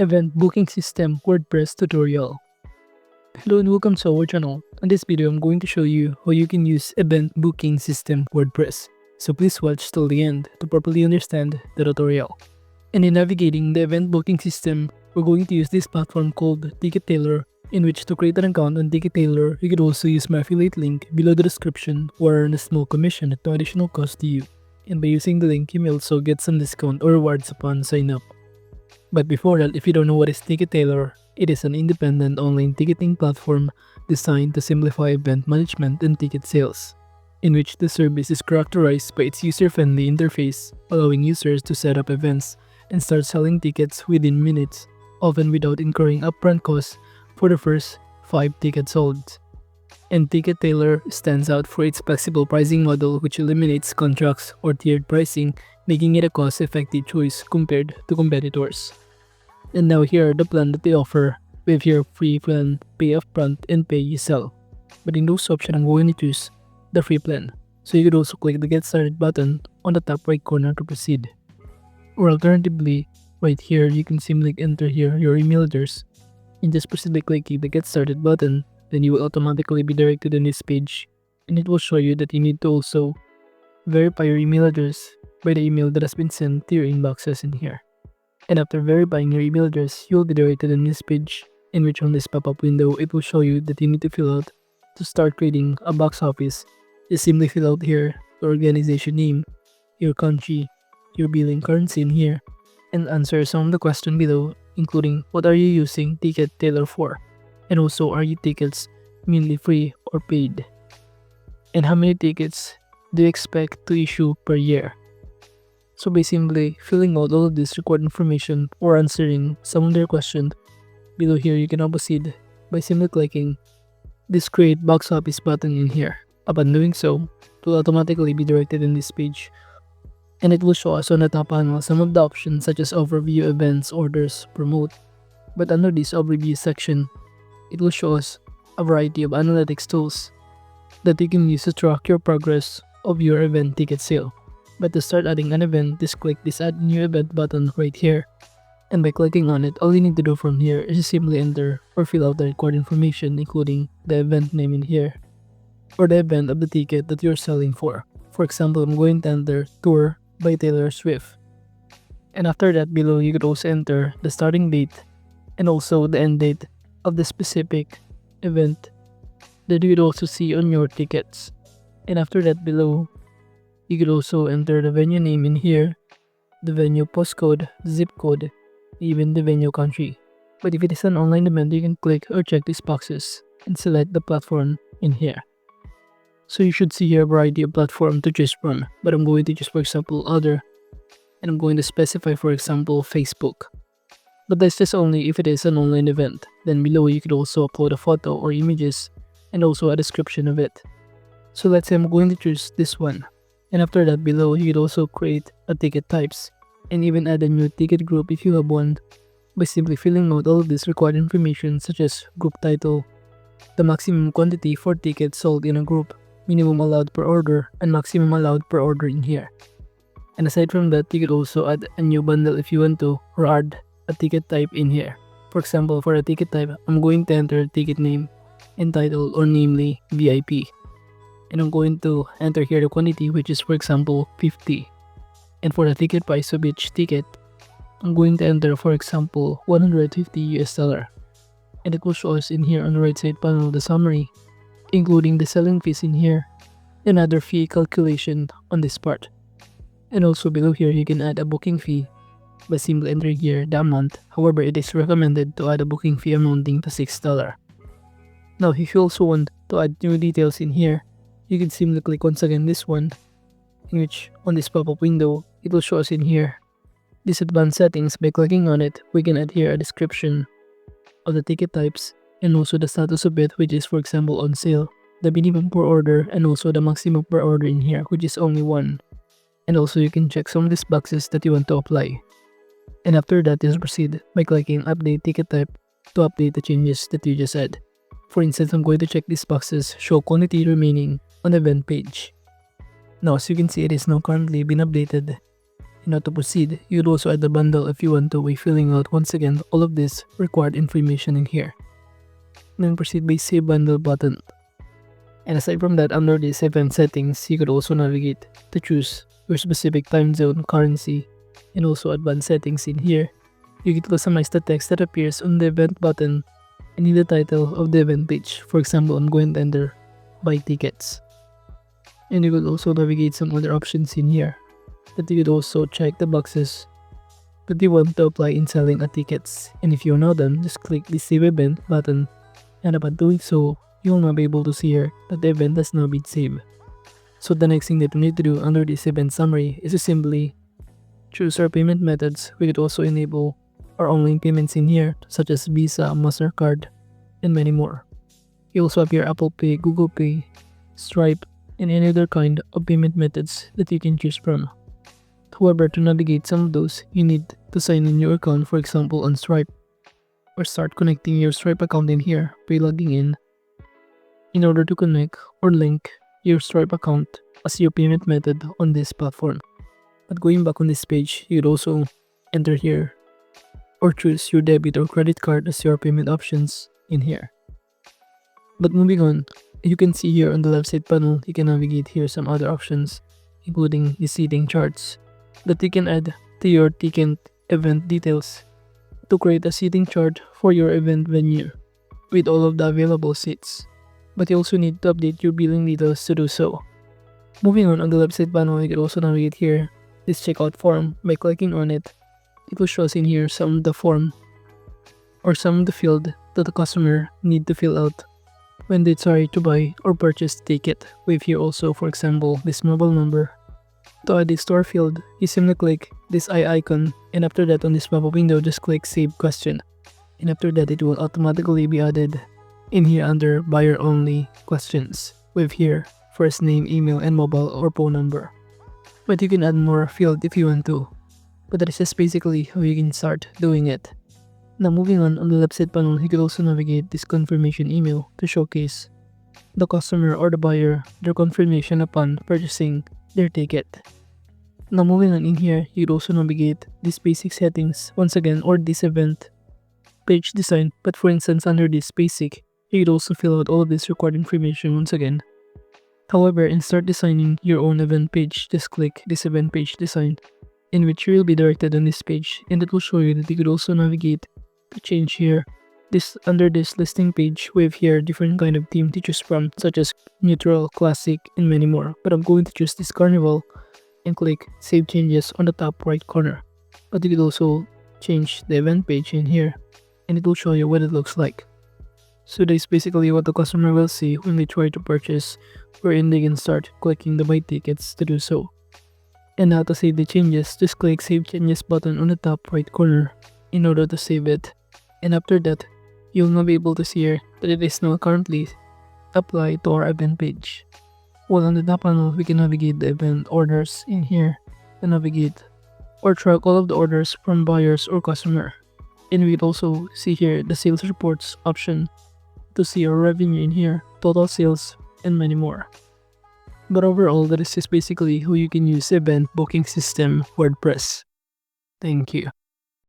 Event Booking System WordPress tutorial. Hello and welcome to our channel. In this video, I'm going to show you how you can use Event Booking System WordPress. So please watch till the end to properly understand the tutorial. And in navigating the Event Booking System, we're going to use this platform called Ticket Tailor, in which to create an account on Ticket Tailor, you could also use my affiliate link below the description or earn a small commission at no additional cost to you. And by using the link, you may also get some discount or rewards upon sign up. But before that, if you don't know what is Ticket Tailor, it is an independent online ticketing platform designed to simplify event management and ticket sales, in which the service is characterized by its user-friendly interface, allowing users to set up events and start selling tickets within minutes, often without incurring upfront costs for the first 5 tickets sold. And Ticket Tailor stands out for its flexible pricing model, which eliminates contracts or tiered pricing, making it a cost-effective choice compared to competitors. And now here are the plan that they offer with your free plan, pay upfront and pay you sell. But in those options, I'm going to choose the free plan. So you could also click the Get Started button on the top right corner to proceed. Or alternatively, right here, you can simply enter here your email address and just proceed by clicking the Get Started button. Then you will automatically be directed to this page, and it will show you that you need to also verify your email address by the email that has been sent to your inboxes in here. And after verifying your email address, you will be directed to this page, in which on this pop-up window, it will show you that you need to fill out to start creating a box office. Just simply fill out here your organization name, your country, your billing currency in here, and answer some of the questions below, including what are you using Ticket Tailor for? And also, are your tickets mainly free or paid? And how many tickets do you expect to issue per year? So by simply filling out all of this required information or answering some of their questions below here, you can now proceed by simply clicking this Create Box Office button in here. Upon doing so, it will automatically be directed in this page, and it will show us on the top panel some of the options such as Overview, Events, Orders, Promote. But under this Overview section, it will show us a variety of analytics tools that you can use to track your progress of your event ticket sale. But to start adding an event, just click this Add New Event button right here. And by clicking on it, all you need to do from here is simply enter or fill out the required information, including the event name in here, or the event of the ticket that you're selling for. For example, I'm going to enter Tour by Taylor Swift. And after that, below you could also enter the starting date and also the end date of the specific event that you could also see on your tickets. And after that, below you could also enter the venue name in here, the venue postcode, zip code, even the venue country. But if it is an online event, you can click or check these boxes and select the platform in here. So you should see here a variety of platforms to choose from, but I'm going to choose, for example, other, and I'm going to specify, for example, Facebook. But that's just only if it is an online event. Then below you could also upload a photo or images and also a description of it. So let's say I'm going to choose this one. And after that, below you could also create a ticket types and even add a new ticket group if you have one, by simply filling out all of this required information such as group title, the maximum quantity for tickets sold in a group, minimum allowed per order, and maximum allowed per order in here. And aside from that, you could also add a new bundle if you want to, or add a ticket type in here. For example, for a ticket type, I'm going to enter ticket name and title, or namely VIP. And I'm going to enter here the quantity, which is, for example, 50. And for the ticket price of each ticket, I'm going to enter, for example, $150. And it will show us in here on the right side panel the summary, including the selling fees in here and other fee calculation on this part. And also below here, you can add a booking fee by simply entering here the amount. However, it is recommended to add a booking fee amounting to $6. Now, if you also want to add new details in here, you can simply click once again this one, in which on this pop-up window, it will show us in here this advanced settings. By clicking on it, we can add here a description of the ticket types and also the status of it, which is, for example, on sale, the minimum per order, and also the maximum per order in here, which is only 1. And also you can check some of these boxes that you want to apply. And after that, just proceed by clicking Update Ticket Type to update the changes that you just add. For instance, I'm going to check these boxes, Show Quantity Remaining on the event page. Now, as you can see, it is now currently been updated Now to proceed, you'd also add the bundle if you want to by filling out once again all of this required information in here. Then proceed by Save Bundle button. And aside from that, under this event settings, you could also navigate to choose your specific time zone, currency, and also advanced settings in here. You can customize the text that appears on the event button and in the title of the event page. For example, I'm going to enter buy tickets. And you could also navigate some other options in here that you could also check the boxes that you want to apply in selling a tickets. And if you're not done, just click the Save Event button, and upon doing so, you'll now be able to see here that the event has now been saved. So the next thing that we need to do under this event summary is to simply choose our payment methods. We could also enable our online payments in here, such as Visa, MasterCard, and many more. You also have your Apple Pay, Google Pay, Stripe, and any other kind of payment methods that you can choose from. However, to navigate some of those, you need to sign in your account, for example on Stripe, or start connecting your Stripe account in here by logging in order to connect or link your Stripe account as your payment method on this platform. But going back on this page, you'd also enter here or choose your debit or credit card as your payment options in here. But moving on, you can see here on the left side panel, you can navigate here some other options, including the seating charts that you can add to your ticket event details to create a seating chart for your event venue with all of the available seats. But you also need to update your billing details to do so. Moving on the left side panel, you can also navigate here this checkout form. By clicking on it, it will show us in here some of the form or some of the field that the customer need to fill out when they try to buy or purchase the ticket. We have here also, for example, this mobile number. To add this to our field, you simply click this eye icon, and after that on this pop-up window, just click Save Question. And after that, it will automatically be added in here under buyer only questions. We have here first name, email, and mobile or phone number. But you can add more field if you want to. But that is just basically how you can start doing it. Now moving on the left side panel, you could also navigate this confirmation email to showcase the customer or the buyer their confirmation upon purchasing their ticket. Now moving on in here, you could also navigate these basic settings once again, or this event page design. But for instance, under this basic, you could also fill out all of this required information once again. However, in start designing your own event page, just click this event page design, in which you will be directed on this page, and it will show you that you could also navigate to change here under this listing page. We have here different kind of theme to choose from, such as neutral, classic, and many more. But I'm going to choose this carnival and click Save Changes on the top right corner. But you could also change the event page in here, and it will show you what it looks like. So that is basically what the customer will see when they try to purchase, wherein they can start clicking the buy tickets to do so. And now to save the changes, just click Save Changes button on the top right corner in order to save it. And after that, you'll now be able to see here that it is now currently applied to our event page. While on the top panel, we can navigate the event orders in here and navigate or track all of the orders from buyers or customer. And we can also see here the sales reports option to see our revenue in here, total sales, and many more. But overall, that is just basically how you can use event booking system WordPress. Thank you.